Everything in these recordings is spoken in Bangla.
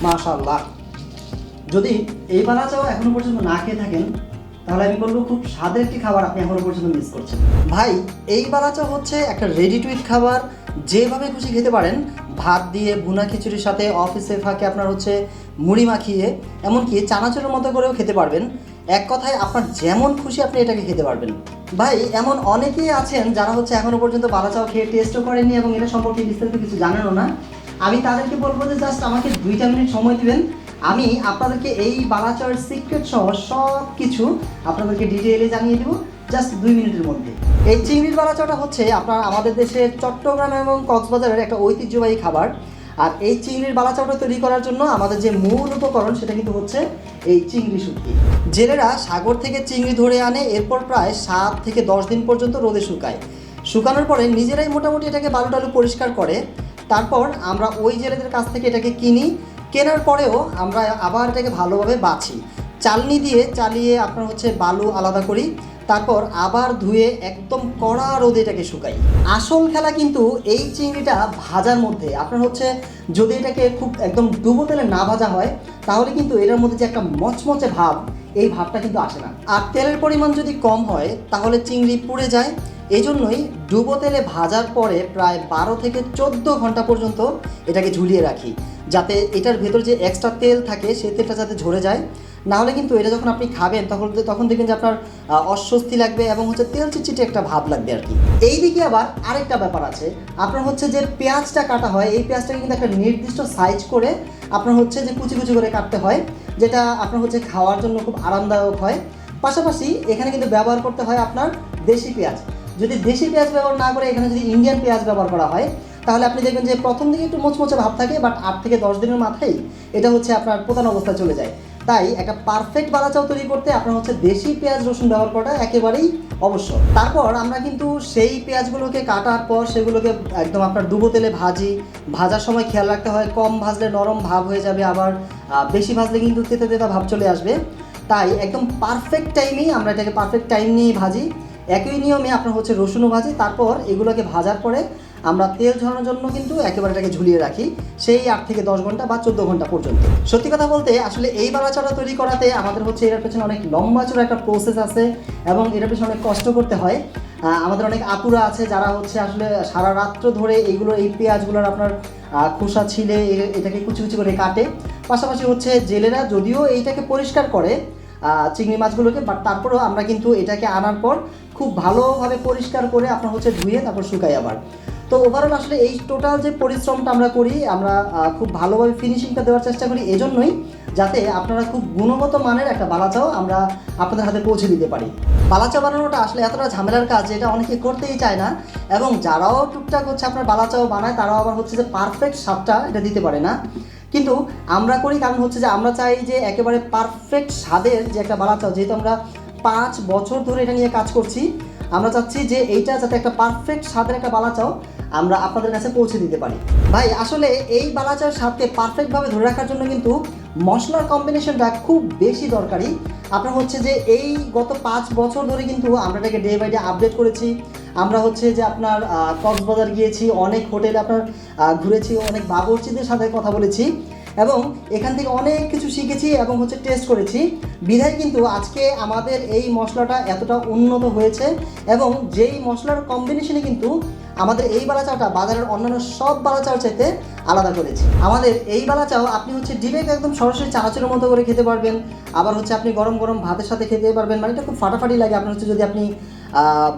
মাশাআল্লাহ। যদি এই বালা চাও এখনো পর্যন্ত না খেয়ে থাকেন তাহলে আমি বলবো খুব স্বাদের একটি খাবার আপনি এখনো পর্যন্ত মিস করছেন। ভাই, এই বালা চাও হচ্ছে একটা রেডি টু ইট খাবার, যেভাবে খুশি খেতে পারেন। ভাত দিয়ে, ভুনা খিচুড়ির সাথে, অফিসে ফাঁকে আপনার হচ্ছে মুড়ি মাখিয়ে, এমনকি চানাচুরের মতো করেও খেতে পারবেন। এক কথায় আপনার যেমন খুশি আপনি এটাকে খেতে পারবেন। ভাই, এমন অনেকেই আছেন যারা হচ্ছে এখনো পর্যন্ত বালা চাও খেয়ে টেস্টও করেননি এবং এটা সম্পর্কে বিস্তারিত কিছু জানেনও না। আমি তাদেরকে বলবো যে জাস্ট আমাকে 2টা মিনিট সময় দিবেন, আমি আপনাদেরকে এই বালা চাওয়ের সিক্রেট সহ সব কিছু আপনাদেরকে ডিটেইলে জানিয়ে দেবো জাস্ট 2 মিনিটের মধ্যে। এই চিংড়ির বালা চাওটা হচ্ছে আপনার আমাদের দেশের চট্টগ্রাম এবং কক্সবাজারের একটা ঐতিহ্যবাহী খাবার। আর এই চিংড়ির বালা চাওটা তৈরি করার জন্য আমাদের যে মূল উপকরণ সেটা কিন্তু হচ্ছে এই চিংড়ি শুটকি। জেলেরা সাগর থেকে চিংড়ি ধরে আনে, এরপর প্রায় 7 থেকে 10 দিন পর্যন্ত রোদে শুকায়। শুকানোর পরে নিজেরাই মোটামুটি এটাকে বালু টালু পরিষ্কার করে। তারপর আমরা ওই জেলেদের কাছ থেকে এটাকে কিনি। কেনার পরেও আমরা আবার এটাকে ভালোভাবে বাছি, চালনি দিয়ে চালিয়ে আপনার হচ্ছে বালু আলাদা করি। তারপর আবার ধুয়ে একদম কড়া রোদে এটাকে শুকাই। আসল খেলা কিন্তু এই চিংড়িটা ভাজার মধ্যে। আপনার হচ্ছে যদি এটাকে খুব একদম ডুবো তেলে না ভাজা হয় তাহলে কিন্তু এটার মধ্যে যে একটা মচমচে ভাব, এই ভাবটা কিন্তু আসে না। আর তেলের পরিমাণ যদি কম হয় তাহলে চিংড়ি পুড়ে যায়। এই জন্যই ডুবো তেলে ভাজার পরে প্রায় 12 থেকে 14 ঘন্টা পর্যন্ত এটাকে ঝুলিয়ে রাখি, যাতে এটার ভেতর যে এক্সট্রা তেল থাকে সেই তেলটা যাতে ঝরে যায়। নাহলে কিন্তু এটা যখন আপনি খাবেন তখন দেখবেন যে আপনার অস্বস্তি লাগবে এবং হচ্ছে তেল চিটচিটে একটা ভাব লাগবে আর কি। এইদিকে আবার আরেকটা ব্যাপার আছে, আপনার হচ্ছে যে পেঁয়াজটা কাটা হয়, এই পেঁয়াজটাকে কিন্তু একটা নির্দিষ্ট সাইজ করে আপনার হচ্ছে যে কুচি কুচি করে কাটতে হয়, যেটা আপনার হচ্ছে খাওয়ার জন্য খুব আরামদায়ক হয়। পাশাপাশি এখানে কিন্তু ব্যবহার করতে হয় আপনার দেশি পেঁয়াজ। যদি দেশি পেঁয়াজ ব্যবহার না করে এখানে যদি ইন্ডিয়ান পেঁয়াজ ব্যবহার করা হয় তাহলে আপনি দেখবেন যে প্রথম দিকে একটু মোচমোচে ভাব থাকে, বাট 8 থেকে 10 দিনের মাথায় এটা হচ্ছে আপনার প্রধান অবস্থায় চলে যায়। তাই একটা পারফেক্ট বালা চাও তৈরি করতে আপনার হচ্ছে দেশি পেঁয়াজ রসুন ব্যবহার করাটা একেবারেই অবশ্যক। তারপর আমরা কিন্তু সেই পেঁয়াজগুলোকে কাটার পর সেগুলোকে একদম আপনার ডুবো তেলে ভাজি। ভাজার সময় খেয়াল রাখতে হয় কম ভাজলে নরম ভাব হয়ে যাবে, আবার বেশি ভাজলে কিন্তু তেতো তেতো ভাব চলে আসবে। তাই একদম পারফেক্ট টাইমেই আমরা এটাকে পারফেক্ট টাইম নিয়ে ভাজি। একই নিয়মে আপনার হচ্ছে রসুনও ভাজি। তারপর এগুলোকে ভাজার পরে আমরা তেল ঝরানোর জন্য কিন্তু একেবারে এটাকে ঝুলিয়ে রাখি সেই 8 থেকে 10 ঘন্টা বা 14 ঘন্টা পর্যন্ত। সত্যি কথা বলতে আসলে এই বালা চাওটা তৈরি করাতে আমাদের হচ্ছে এটার পেছনে অনেক লম্বা চড়া একটা প্রসেস আছে এবং এটার পেছনে অনেক কষ্ট করতে হয়। আমাদের অনেক আপুরা আছে যারা হচ্ছে আসলে সারা রাত্র ধরে এই পেঁয়াজগুলোর আপনার খোসা ছিলে এটাকে কুচি কুচি করে কাটে। পাশাপাশি হচ্ছে জেলেরা যদিও এইটাকে পরিষ্কার করে চিংড়ি মাছগুলোকে, বাট তারপরেও আমরা কিন্তু এটাকে আনার পর খুব ভালোভাবে পরিষ্কার করে আপনার হচ্ছে ধুয়ে তারপর শুকাই আবার। তো ওভারঅল আসলে এই টোটাল যে পরিশ্রমটা আমরা করি, আমরা খুব ভালোভাবে ফিনিশিংটা দেওয়ার চেষ্টা করি এজন্যই যাতে আপনারা খুব গুণগত মানের একটা বালা চাও আমরা আপনাদের হাতে পৌঁছে দিতে পারি। বালা চাও বানানোটা আসলে এতটা ঝামেলার কাজ যেটা অনেকে করতেই চায় না, এবং যারাও টুকটাক হচ্ছে আপনার বালা চাও বানায় তারাও আবার হচ্ছে যে পারফেক্ট স্বাদটা এটা দিতে পারে না। কিন্তু আমরা করি কারণ হচ্ছে যে আমরা চাই যে একেবারে পারফেক্ট স্বাদের যে একটা বালা চাও, যেহেতু আমরা 5 বছর ধরে এটা নিয়ে কাজ করছি, আমরা চাচ্ছি যে এইটা যাতে একটা পারফেক্ট স্বাদের একটা বালা চাও আমরা আপনাদের কাছে পৌঁছে দিতে পারি। ভাই, আসলে এই বালা চাওয়ার স্বাদকে পারফেক্টভাবে ধরে রাখার জন্য কিন্তু মশলার কম্বিনেশনটা খুব বেশি দরকারি। আপনার হচ্ছে যে এই গত 5 বছর ধরে কিন্তু আমরা এটাকে ডে বাই ডে আপডেট করেছি। আমরা হচ্ছে যে আপনার কক্সবাজার গিয়েছি, অনেক হোটেলে আপনার ঘুরেছি, অনেক বাবুর্চিদের সাথে কথা বলেছি এবং এখান থেকে অনেক কিছু শিখেছি এবং হচ্ছে টেস্ট করেছি। বিধায় কিন্তু আজকে আমাদের এই মশলাটা এতটা উন্নত হয়েছে এবং যেই মশলার কম্বিনেশনে কিন্তু আমাদের এই বালা চাওটা বাজারের অন্যান্য সব বালা চাওয়ার চাইতে আলাদা করেছি। আমাদের এই বালা চাও আপনি হচ্ছে ডিরেক্ট একদম সরাসরি চানাচুরের মতো করে খেতে পারবেন, আবার হচ্ছে আপনি গরম গরম ভাতের সাথে খেতে পারবেন, মানে এটা খুব ফাটাফাটি লাগে। আপনার হচ্ছে যদি আপনি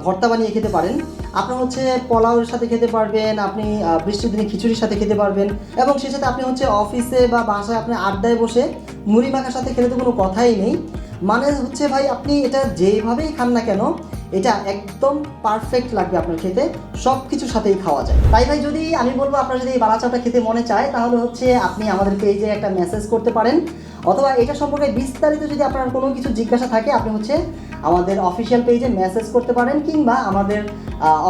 ভর্তা বানিয়ে খেতে পারেন, আপনার হচ্ছে পোলাওয়ের সাথে খেতে পারবেন, আপনি বৃষ্টির দিনে খিচুড়ির সাথে খেতে পারবেন, এবং সেই সাথে আপনি হচ্ছে অফিসে বা বাসায় আপনি আড্ডায় বসে মুড়ি মাখার সাথে খেলে তো কোনো কথাই নেই। মানে হচ্ছে ভাই আপনি এটা যেভাবেই খান না কেন এটা একদম পারফেক্ট লাগবে আপনার খেতে, সব কিছুর সাথেই খাওয়া যায়। তাই ভাই যদি আমি বলবো আপনার যদি এই বালা চাওটা খেতে মনে চায় তাহলে হচ্ছে আপনি আমাদের পেজে একটা মেসেজ করতে পারেন, অথবা এটা সম্পর্কে বিস্তারিত যদি আপনার কোনো কিছু জিজ্ঞাসা থাকে আপনি হচ্ছে আমাদের অফিসিয়াল পেজে মেসেজ করতে পারেন, কিংবা আমাদের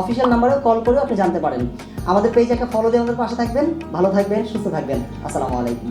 অফিসিয়াল নাম্বারেও কল করেও আপনি জানতে পারেন। আমাদের পেজে একটা ফলো দিয়ে আমাদের পাশে থাকবেন। ভালো থাকবেন, সুস্থ থাকবেন। আসসালামু আলাইকুম।